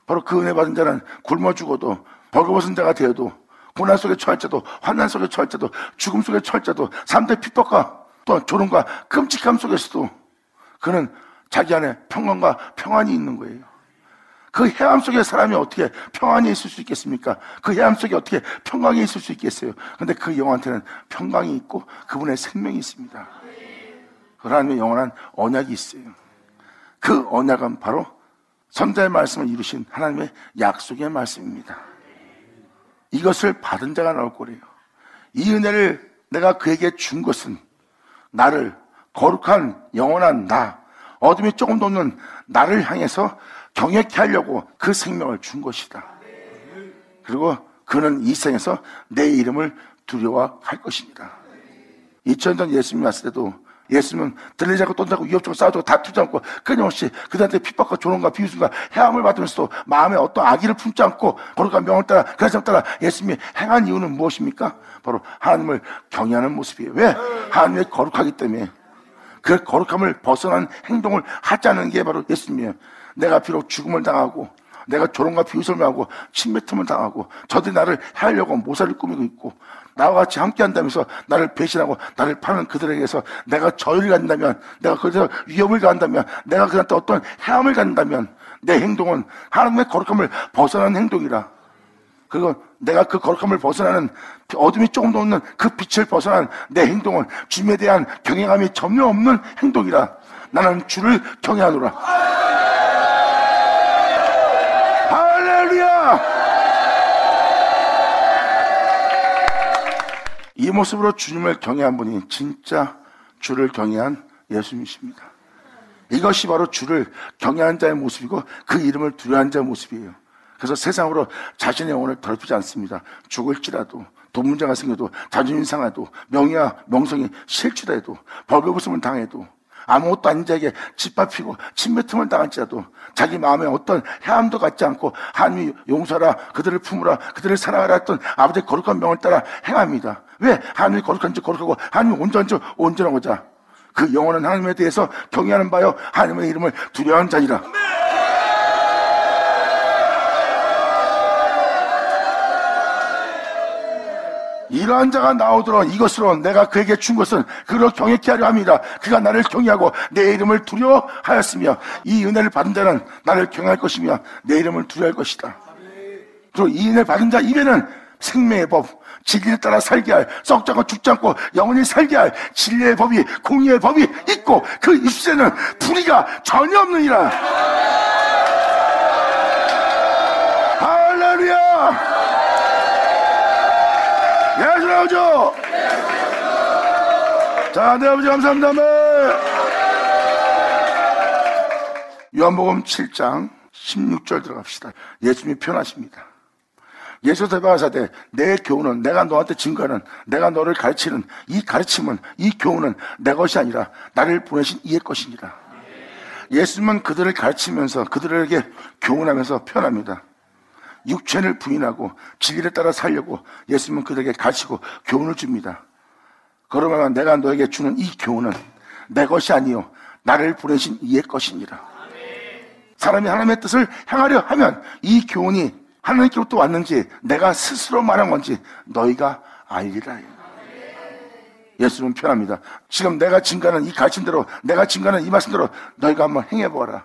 바로 그 은혜 받은 자는 굶어 죽어도 벌거벗은 자가 되어도 고난 속에 처할 자도 환난 속에 처할 자도 죽음 속에 처할 자도 3대 핍박과 또 조롱과 끔찍함 속에서도 그는 자기 안에 평강과 평안이 있는 거예요. 그 해암 속에 사람이 어떻게 평안이 있을 수 있겠습니까? 그 해암 속에 어떻게 평강이 있을 수 있겠어요? 그런데 그 영혼한테는 평강이 있고 그분의 생명이 있습니다. 그 하나님의 영원한 언약이 있어요. 그 언약은 바로 선자의 말씀을 이루신 하나님의 약속의 말씀입니다. 이것을 받은 자가 나올 거래요. 이 은혜를 내가 그에게 준 것은 나를 거룩한 영원한 나, 어둠이 조금도 없는 나를 향해서 경외케 하려고 그 생명을 준 것이다. 그리고 그는 이 세상에서 내 이름을 두려워할 것입니다. 2000년 전 예수님이 왔을 때도 예수님은 들리자고 떤다고 위협적으로 싸우고 다투지 않고 끊임없이 그들한테 핍박과 조롱과 비웃음과 해함을 받으면서도 마음에 어떤 악의를 품지 않고 거룩한 명을 따라 그 말씀 따라 예수님이 행한 이유는 무엇입니까? 바로 하나님을 경외하는 모습이에요. 왜? 하나님이 거룩하기 때문에. 그 거룩함을 벗어난 행동을 하지 않는 게 바로 예수님이에요. 내가 비록 죽음을 당하고 내가 조롱과 비웃음을 하고 침뱉음을 당하고 저들이 나를 해하려고 모사를 꾸미고 있고 나와 같이 함께 한다면서 나를 배신하고 나를 파는 그들에게서 내가 저유를 갖는다면, 내가 그들에서 위협을 가한다면, 내가 그들한테 어떤 해함을 갖는다면 내 행동은 하나님의 거룩함을 벗어나는 행동이라. 그리고 내가 그 거룩함을 벗어나는 어둠이 조금도 없는 그 빛을 벗어난 내 행동은 주님에 대한 경외감이 전혀 없는 행동이라. 나는 주를 경외하노라. 할렐루야! 이 모습으로 주님을 경외한 분이 진짜 주를 경외한 예수님이십니다. 이것이 바로 주를 경외한 자의 모습이고 그 이름을 두려워하는 자의 모습이에요. 그래서 세상으로 자신의 영혼을 더럽히지 않습니다. 죽을지라도, 돈 문제가 생겨도, 자존심 상해도, 명예와 명성이 실추해도, 벌거벗음을 당해도, 아무것도 아닌 자에게 짓밟히고 침뱉음을 당할지라도 자기 마음에 어떤 해함도 갖지 않고 하나님이 용서하라, 그들을 품으라, 그들을 사랑하라 했던 아버지의 거룩한 명을 따라 행합니다. 왜? 하나님이 거룩한지 거룩하고 하나님이 온전한지 온전하고자. 그 영원한 하나님에 대해서 경외하는 바요 하나님의 이름을 두려워하는 자니라. 이러한 자가 나오더러 이것으로 내가 그에게 준 것은 그를 경외케 하려 함이라. 그가 나를 경외하고 내 이름을 두려워하였으며 이 은혜를 받은 자는 나를 경외할 것이며 내 이름을 두려워할 것이다. 그리고 이 은혜를 받은 자 입에는 생명의 법, 진리를 따라 살게 할, 썩지 않고 죽지 않고 영원히 살게 할 진리의 법이, 공의의 법이 있고 그 입술에는 불의가 전혀 없느니라. 할렐루야! 예수 나오죠? 자, 네 아버지 감사합니다. 요한복음 7장 16절 들어갑시다. 예수님이 표현하십니다. 예수께서 대바하사대 내 교훈은, 내가 너한테 증거하는, 내가 너를 가르치는 이 가르침은, 이 교훈은 내 것이 아니라 나를 보내신 이의 것이니라. 예수님은 그들을 가르치면서 그들에게 교훈하면서 표현합니다. 육체를 부인하고 진리를 따라 살려고 예수님은 그들에게 가르치고 교훈을 줍니다. 그러면 내가 너에게 주는 이 교훈은 내 것이 아니요 나를 보내신 이의 것이니라. 사람이 하나님의 뜻을 행하려 하면 이 교훈이 하나님께로부터 왔는지 내가 스스로 말한 건지 너희가 알리라. 예수님은 편합니다. 지금 내가 증거하는 이 가르침대로, 내가 증거하는 이 말씀대로 너희가 한번 행해보아라.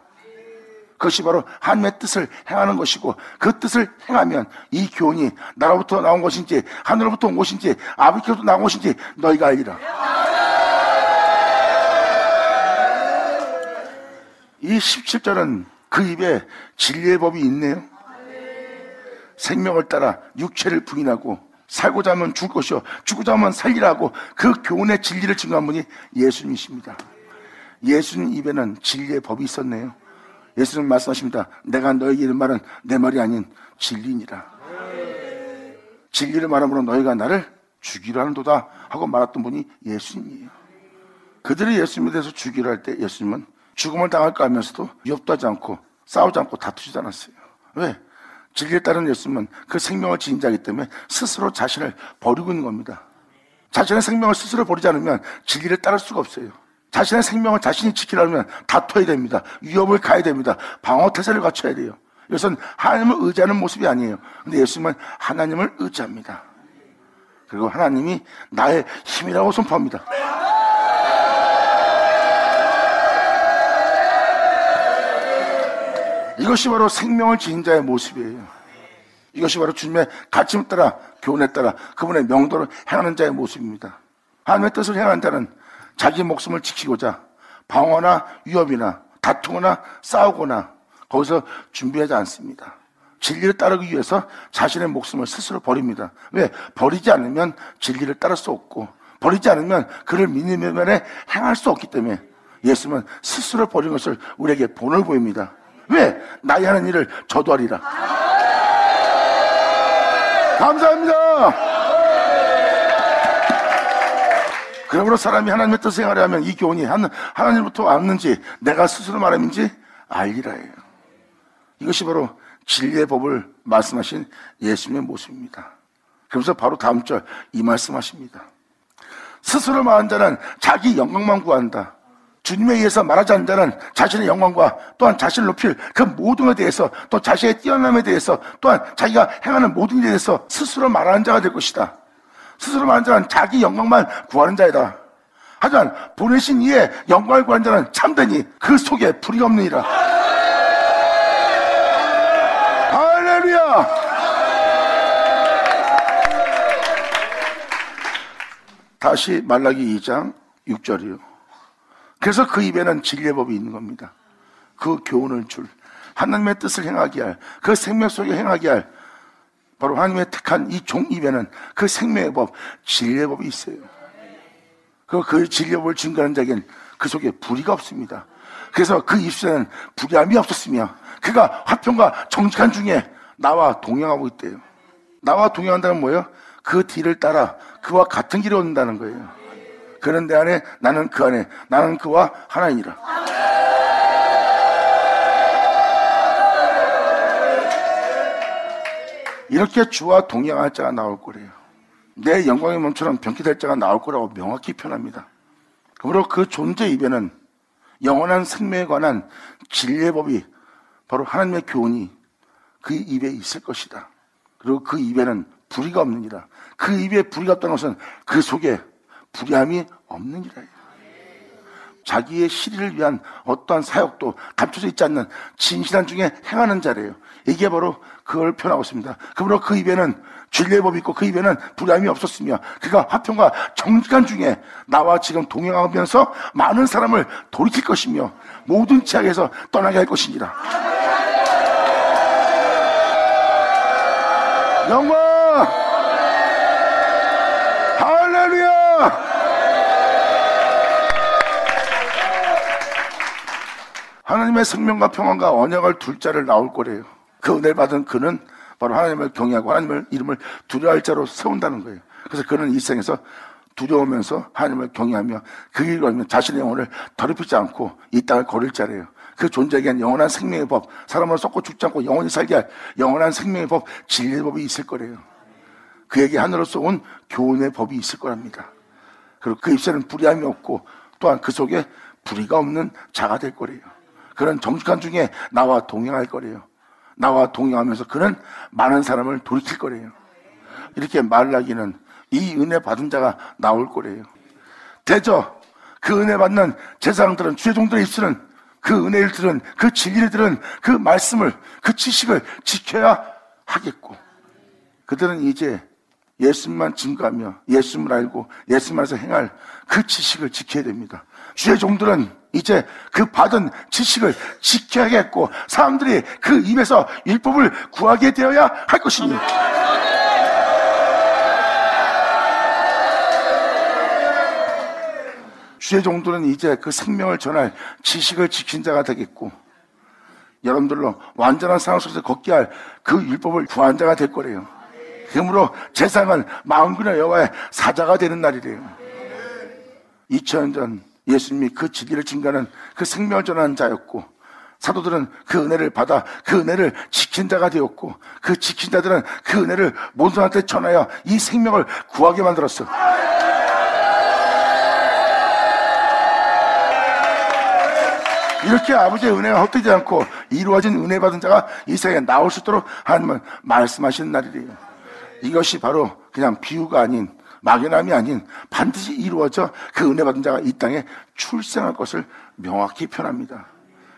그것이 바로 하나님의 뜻을 행하는 것이고, 그 뜻을 행하면 이 교훈이 나로부터 나온 것인지 하늘로부터 온 것인지 아버지께로부터 나온 것인지 너희가 알리라. 이 17절은 그 입에 진리의 법이 있네요. 생명을 따라 육체를 부인하고 살고자 하면 죽을 것이요 죽고자 하면 살리라고 그 교훈의 진리를 증거한 분이 예수님이십니다. 예수님 입에는 진리의 법이 있었네요. 예수님 말씀하십니다. 내가 너에게 이른 말은 내 말이 아닌 진리니라. 진리를 말함으로 너희가 나를 죽이려 하는도다 하고 말했던 분이 예수님이에요. 그들이 예수님에 대해서 죽이려 할 때 예수님은 죽음을 당할까 하면서도 위협도 하지 않고 싸우지 않고 다투지도 않았어요. 왜? 진리에 따른 예수님은 그 생명을 지닌 자이기 때문에 스스로 자신을 버리고 있는 겁니다. 자신의 생명을 스스로 버리지 않으면 진리를 따를 수가 없어요. 자신의 생명을 자신이 지키려면 다퉈야 됩니다. 위협을 가해야 됩니다. 방어 태세를 갖춰야 돼요. 이것은 하나님을 의지하는 모습이 아니에요. 근데 예수님은 하나님을 의지합니다. 그리고 하나님이 나의 힘이라고 선포합니다. 이것이 바로 생명을 지닌 자의 모습이에요. 이것이 바로 주님의 가르침에 따라 교훈에 따라 그분의 명도를 행하는 자의 모습입니다. 하나님의 뜻을 행하는 자는 자기 목숨을 지키고자 방어나 위협이나 다투거나 싸우거나 거기서 준비하지 않습니다. 진리를 따르기 위해서 자신의 목숨을 스스로 버립니다. 왜? 버리지 않으면 진리를 따를 수 없고, 버리지 않으면 그를 믿는 면에 행할 수 없기 때문에 예수님은 스스로 버린 것을 우리에게 본을 보입니다. 왜? 나의 하는 일을 저도 하리라. 감사합니다. 그러므로 사람이 하나님의 뜻을 행하려 하면 이 교훈이 하나님부터 왔는지 내가 스스로 말함인지 알리라예요. 이것이 바로 진리의 법을 말씀하신 예수님의 모습입니다. 그러면서 바로 다음 절 이 말씀하십니다. 스스로 말한 자는 자기 영광만 구한다. 주님에 의해서 말하지 않는 자는 자신의 영광과 또한 자신을 높일 그 모든 것에 대해서, 또 자신의 뛰어남에 대해서, 또한 자기가 행하는 모든 일에 대해서 스스로 말하는 자가 될 것이다. 스스로 말하는 자는 자기 영광만 구하는 자이다. 하지만 보내신 이의 영광을 구하는 자는 참되니 그 속에 불의가 없느니라. 할렐루야. 다시 말라기 2장 6절이요. 그래서 그 입에는 진리의 법이 있는 겁니다. 그 교훈을 줄, 하나님의 뜻을 행하게 할, 그 생명 속에 행하게 할 바로 하나님의 택한 이 종 입에는 그 생명의 법, 진리의 법이 있어요. 그 진리의 법을 증거하는 자에겐 그 속에 불의가 없습니다. 그래서 그 입술에는 불의함이 없었으며 그가 화평과 정직한 중에 나와 동행하고 있대요. 나와 동행한다는 뭐예요? 그 뒤를 따라 그와 같은 길을 얻는다는 거예요. 그는 내 안에, 나는 그 안에, 나는 그와 하나이니라. 이렇게 주와 동행할 자가 나올 거래요. 내 영광의 몸처럼 병기될 자가 나올 거라고 명확히 표현합니다. 그러므로 그 존재 입에는 영원한 생명에 관한 진리의 법이, 바로 하나님의 교훈이 그 입에 있을 것이다. 그리고 그 입에는 불의가 없느니라. 그 입에 불의가 없다는 것은 그 속에 불의함이 없느니라. 자기의 실의를 위한 어떠한 사역도 감춰져 있지 않는 진실한 중에 행하는 자래요. 이게 바로 그걸 표현하고 있습니다. 그러므로 그 입에는 진리의 법이 있고 그 입에는 불의함이 없었으며 그가 화평과 정직한 중에 나와 지금 동행하면서 많은 사람을 돌이킬 것이며 모든 죄악에서 떠나게 할 것이니라. 영광! 할렐루야! 하나님의 생명과 평안과 언약을 둘 자를 나올 거래요. 그 은혜를 받은 그는 바로 하나님을 경외하고 하나님의 이름을 두려워할 자로 세운다는 거예요. 그래서 그는 이 생에서 두려우면서 하나님을 경외하며 그 길을 걸으면 자신의 영혼을 더럽히지 않고 이 땅을 걸을 자래요. 그 존재에겐 영원한 생명의 법, 사람을 썩고 죽지 않고 영원히 살게 할 영원한 생명의 법, 진리의 법이 있을 거래요. 그에게 하늘로서 온 교훈의 법이 있을 거랍니다. 그리고 그 입술에는 불의함이 없고 또한 그 속에 불의가 없는 자가 될 거래요. 그는 정직한 중에 나와 동행할 거래요. 나와 동행하면서 그는 많은 사람을 돌이킬 거래요. 이렇게 말하기는 이 은혜 받은 자가 나올 거래요. 대저 그 은혜 받는 제사장들은, 주의 종들의 입술은 그 은혜를 들은, 그 진리를 들은 그 말씀을, 그 지식을 지켜야 하겠고, 그들은 이제 예수님만 증거하며 예수님을 알고 예수님만에서 행할 그 지식을 지켜야 됩니다. 주의 종들은 이제 그 받은 지식을 지켜야겠고, 사람들이 그 입에서 율법을 구하게 되어야 할 것입니다. 주의 종들은 이제 그 생명을 전할 지식을 지킨 자가 되겠고, 여러분들로 완전한 상황 속에서 걷게 할 그 율법을 구한 자가 될 거래요. 그러므로 제사장은 만군의 여호와의 사자가 되는 날이래요. 2000년 전 예수님이 그 진리를 증거하는 그 생명을 전하는 자였고, 사도들은 그 은혜를 받아 그 은혜를 지킨 자가 되었고, 그 지킨 자들은 그 은혜를 모든 사람한테 전하여 이 생명을 구하게 만들었어. 이렇게 아버지의 은혜가 헛되지 않고 이루어진 은혜 받은 자가 이 세상에 나올 수 있도록 하나님은 말씀하시는 날이래요. 이것이 바로 그냥 비유가 아닌, 막연함이 아닌 반드시 이루어져 그 은혜 받은 자가 이 땅에 출생할 것을 명확히 표현합니다.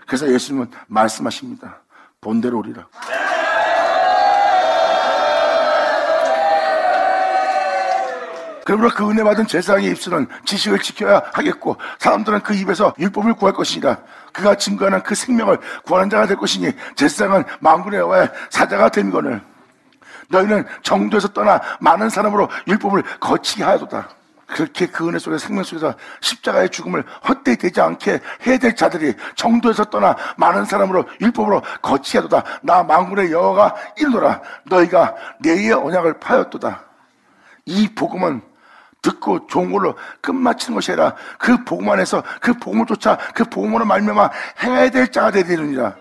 그래서 예수님은 말씀하십니다. 본대로 오리라. 그러므로 그 은혜 받은 제사장의 입술은 지식을 지켜야 하겠고, 사람들은 그 입에서 율법을 구할 것이니라. 그가 증거하는 그 생명을 구하는 자가 될 것이니, 제사장은 만군의 여호와의 사자가 됨이거늘 너희는 정도에서 떠나 많은 사람으로 율법을 거치게 하여도다. 그렇게 그 은혜 속에서, 생명 속에서 십자가의 죽음을 헛되이 되지 않게 해야 될 자들이 정도에서 떠나 많은 사람으로 율법으로 거치게 하도다. 나 만군의 여호와가 이르노라. 너희가 내의 언약을 파였도다. 이 복음은 듣고 좋은 걸로 끝마치는 것이 아니라 그 복음 안에서 그 복음을 쫓아 그 복음으로 말미암아 행해야 될 자가 되리라.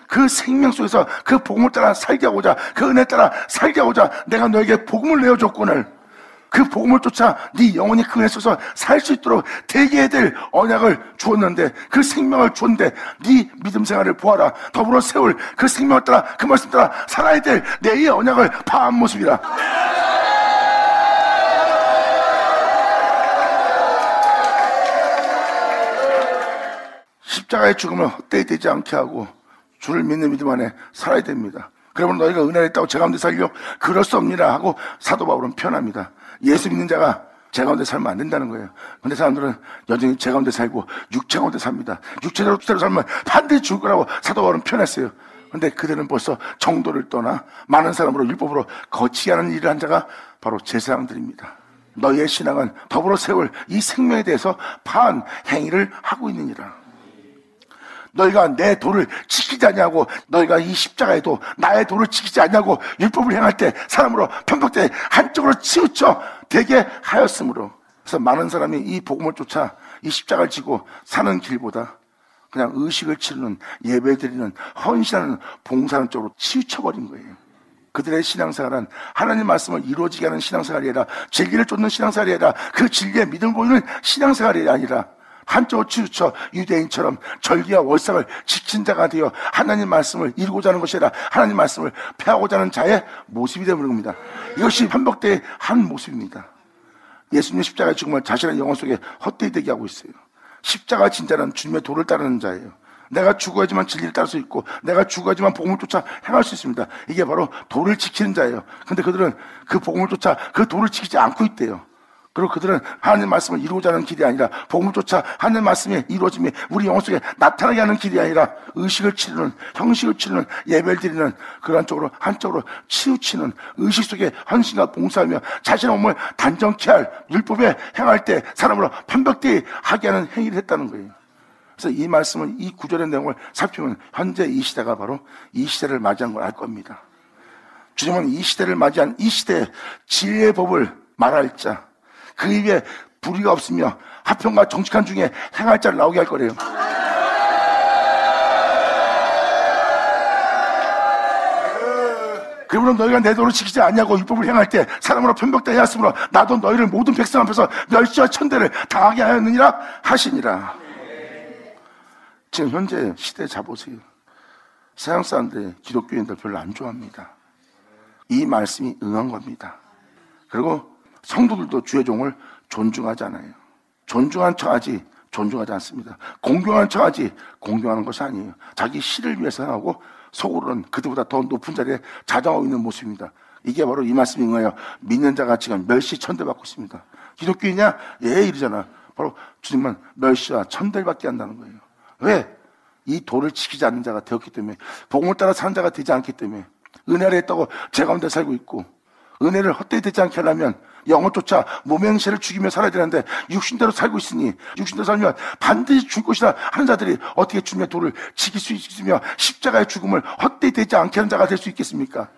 그 생명 속에서 그 복음을 따라 살게 하고자, 그 은혜 따라 살게 하고자 내가 너에게 복음을 내어줬거늘, 그 복음을 쫓아 네 영혼이 그 은혜 속에서 살 수 있도록 되게 해야 될 언약을 주었는데, 그 생명을 줬는데 네 믿음 생활을 보아라. 더불어 세울 그 생명을 따라, 그 말씀 따라 살아야 될 내의 언약을 파한 모습이라. 십자가의 죽음을 헛되이 되지 않게 하고 주를 믿는 믿음 안에 살아야 됩니다. 그러면 너희가 은혜를 있다고 제 가운데 살려? 그럴 수 없니라 하고 사도 바울은 표현합니다. 예수 믿는 자가 제 가운데 살면 안 된다는 거예요. 근데 사람들은 여전히 제 가운데 살고 육체 가운데 삽니다. 육체대로 살면 반드시 죽을 거라고 사도 바울은 표현했어요. 근데 그들은 벌써 정도를 떠나 많은 사람으로 율법으로 거치게 하는 일을 한 자가 바로 제사장들입니다. 너희의 신앙은 더불어 세울 이 생명에 대해서 파한 행위를 하고 있느니라. 너희가 내 도를 지키지 않냐고, 너희가 이 십자가의 도, 나의 도를 지키지 않냐고 율법을 행할 때 사람으로 편박되게 한쪽으로 치우쳐 되게 하였으므로, 그래서 많은 사람이 이 복음을 쫓아 이 십자가를 지고 사는 길보다 그냥 의식을 치르는, 예배드리는, 헌신하는, 봉사하는 쪽으로 치우쳐버린 거예요. 그들의 신앙생활은 하나님 말씀을 이루어지게 하는 신앙생활이 아니라, 진리를 쫓는 신앙생활이 아니라, 그 진리의 믿음을 보이는 신앙생활이 아니라 한쪽으로 치우쳐 유대인처럼 절기와 월삭을 지킨 자가 되어 하나님 말씀을 이루고자 하는 것이 아니라 하나님 말씀을 폐하고자 하는 자의 모습이 되는 겁니다. 이것이 편박대의 한 모습입니다. 예수님의 십자가의 죽음을 자신의 영혼 속에 헛되이 되게 하고 있어요. 십자가 진자는 주님의 도를 따르는 자예요. 내가 죽어야지만 진리를 따를 수 있고, 내가 죽어야지만 복음을 쫓아 행할 수 있습니다. 이게 바로 도를 지키는 자예요. 근데 그들은 그 복음을 쫓아 그 도를 지키지 않고 있대요. 그리고 그들은 하나님 말씀을 이루고자 하는 길이 아니라, 복음을 쫓아 하나님 말씀의 이루어짐이 우리 영혼 속에 나타나게 하는 길이 아니라, 의식을 치르는, 형식을 치르는, 예배를 드리는 그런 쪽으로, 한쪽으로 치우치는, 의식 속에 헌신과 봉사하며 자신의 몸을 단정케 할 율법에 행할 때 사람으로 편박되게 하게 하는 행위를 했다는 거예요. 그래서 이 말씀을, 이 구절의 내용을 살피면 현재 이 시대가 바로 이 시대를 맞이한 걸 알 겁니다. 주님은 이 시대를 맞이한 이 시대의 진리의 법을 말할 자, 그 입에 불의가 없으며 화평과 정직한 중에 행할 자를 나오게 할 거래요. 그러므로 너희가 내 도를 지키지 않냐고 율법을 행할 때 사람으로 편박되게 하였으므로 나도 너희를 모든 백성 앞에서 멸시와 천대를 당하게 하였느니라 하시니라. 지금 현재 시대 잡으세요. 서양 사람들이 기독교인들 별로 안 좋아합니다. 이 말씀이 응한 겁니다. 그리고 성도들도 주의 종을 존중하잖아요. 존중한 척하지 존중하지 않습니다. 공경한 척하지 공경하는 것이 아니에요. 자기 실을 위해서 하고 속으로는 그들보다 더 높은 자리에 자정하고 있는 모습입니다. 이게 바로 이 말씀인 거예요. 믿는 자가 지금 멸시 천대받고 있습니다. 기독교이냐? 예, 이러잖아. 바로 주님은 멸시와 천대를 받게 한다는 거예요. 왜? 이 도를 지키지 않는 자가 되었기 때문에, 복음을 따라 사는 자가 되지 않기 때문에, 은혜를 했다고 제 가운데 살고 있고, 은혜를 헛되이 되지 않게 하려면 영혼조차 몸의 행실을 죽이며 살아야 되는데 육신대로 살고 있으니, 육신대로 살면 반드시 죽을 것이다 하는 자들이 어떻게 주님의 도를 지킬 수 있으며 십자가의 죽음을 헛되이 되지 않게 하는 자가 될 수 있겠습니까?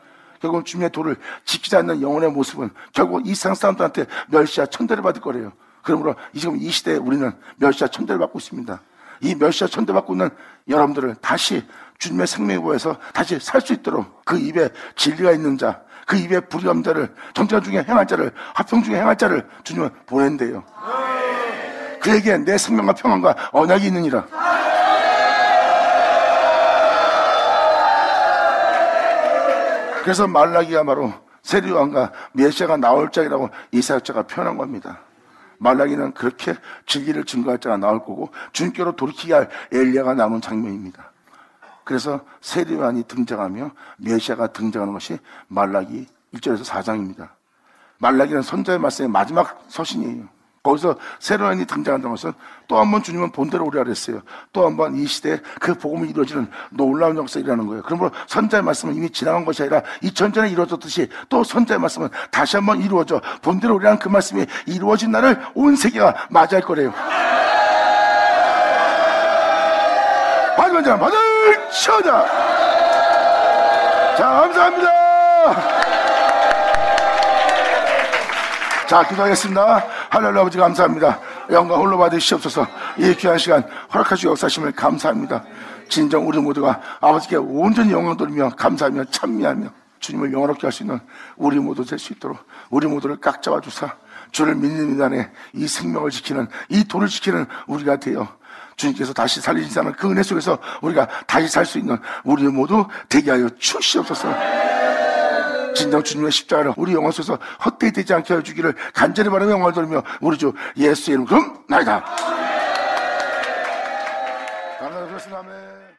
결국은 주님의 도를 지키지 않는 영혼의 모습은 결국 이 세상 사람들한테 멸시와 천대를 받을 거래요. 그러므로 지금 이 시대에 우리는 멸시와 천대를 받고 있습니다. 이 멸시와 천대 받고 있는 여러분들을 다시 주님의 생명에 보여서 다시 살 수 있도록 그 입에 진리가 있는 자, 그 입에 불의한 자를, 정죄 중에 행할 자를, 화평 중에 행할 자를 주님은 보낸대요. 그에게 내 생명과 평안과 언약이 있느니라. 그래서 말라기가 바로 세리요한과 메시아가 나올 자이라고 이사야자가 표현한 겁니다. 말라기는 그렇게 진리를 증거할 자가 나올 거고 주님께로 돌이키게 할 엘리야가 나오는 장면입니다. 그래서 세리요한이 등장하며 메시아가 등장하는 것이 말라기 1절에서 4장입니다. 말라기는 선자의 말씀의 마지막 서신이에요. 거기서 세리요한이 등장한다는 것은 또 한 번 주님은 본대로 오리라 그랬어요. 또 한 번 이 시대에 그 복음이 이루어지는 놀라운 역사이라는 거예요. 그러므로 선자의 말씀은 이미 지나간 것이 아니라 2000년 전에 이루어졌듯이 또 선자의 말씀은 다시 한 번 이루어져 본대로 오리라는 그 말씀이 이루어진 날을 온 세계가 맞이할 거래요. 받으면 자 받을 쳐자. 자, 감사합니다. 자, 기도하겠습니다. 하늘의 아버지 감사합니다. 영광 홀로 받으시옵소서. 이 귀한 시간 허락하시고 역사하심을 감사합니다. 진정 우리 모두가 아버지께 온전히 영광 돌리며 감사하며 찬미하며 주님을 영원롭게 할 수 있는 우리 모두 될 수 있도록 우리 모두를 꽉 잡아주사 주를 믿는 인간의 이 생명을 지키는, 이 도를 지키는 우리가 되어 주님께서 다시 살리시는 그 은혜 속에서 우리가 다시 살 수 있는 우리 모두 되게 하여 주시옵소서. 진정 주님의 십자가를 우리 영혼 속에서 헛되이 되지 않게 하여 주기를 간절히 바라며 영광을 돌리며 우리 주 예수의 이름으로 나이다. 감사합니다.